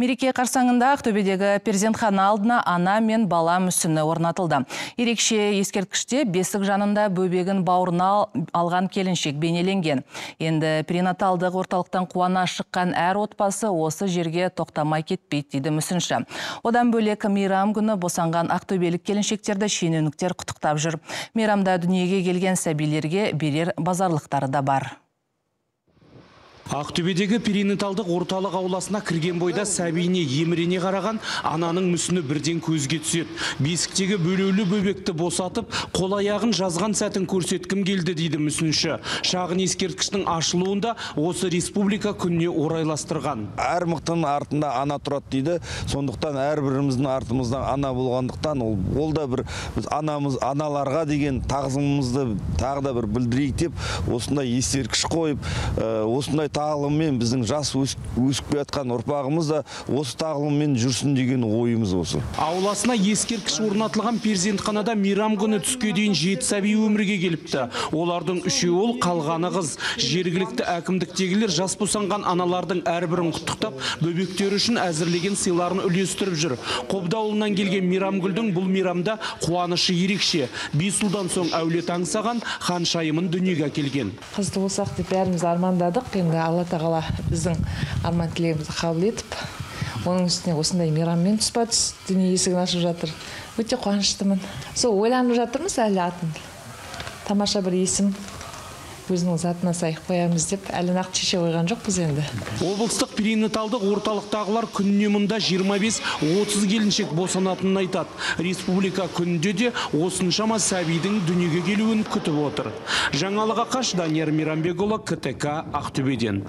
Мереке қарсаңында Ақтөбедегі перзентхана алдына ана мен бала мүсіні орнатылды. Ерекше ескерткіште бесік жанында бөбегін бауырына алған келіншек бейнеленген. Енді перинаталдық орталықтан қуана шыққан әр отбасы осы жерге тоқтамай кетпейді дейді мүсінші. Одан бөлек мейрам күні босанған ақтөбелік келіншектерді шенеуніктер құттықтап жүр. Мейрамда дүниеге келген сәбилерге берер базарлықтары да бар. Ақтөбедегі перинаталдық орталық ауласына кірген бойда сәбиіне емірене қараған ананың мүсіні бірден көзге түседі. Бесіктегі бөлеулі бөбекті босатып, қол аяғын жазған сәтін көрсеткім келді дейді мүсінші. Шағын ескерткіштің ашылуында осы республика күніне орайластырған. Әр мықтың артында ана тұрады дейді. Сондықтан әрбіріміздің артымыздан ана болғандықтан ол да бір аналарға деген тағзымымызды тағы да бір білдірейік деп осындай ескерткіш қойып, осындай тағылыммен біздің жас өсіп жатқан ұрпағымыз да осы тағылыммен жүрсін деген ойымыз осы. Ауласына ескерткіш орнатылған перзентханада мейрам күні түске дейін 7 сәби өмірге келіпті. Олардың 3-еуі ұл, қалғаны қыз. Жергілікті әкімдіктегілер жас босанған аналардың әрбірін құттықтап, бөбектері үшін әзірлеген сыйларын үлестіріп жүр. Қобда ауылынан келген Мейрамгүлдің бұл мейрамда қуанышы ерекше. 5 жылдан соң әулет аңсаған ханшайымын дүниеге әкелген. Қызды болсақ деп бәріміз армандадық. Алла тағала біздің арман тілегімізді қабыл етіп, оның үстіне осындай мейраммен тұспа-тұс дүние есігін ашып жатыр. Өте қуаныштымын. Сол ойланып жатырмыз әлі атын. Тамаша бір есім өзінің затына сай қоямыз деп әлі нақты шеше қойған жоқпыз енді. Облыстық перинаталдық орталықтағылар күніне мұнда 25-30 келіншек босанатынын айтады. Республика күнінде де осыншама сәбидің дүниеге келуін күтіп отыр. Жаңалық Ақаш, Данияр Мейрамбекұлы, КТК, Ақтөбеден.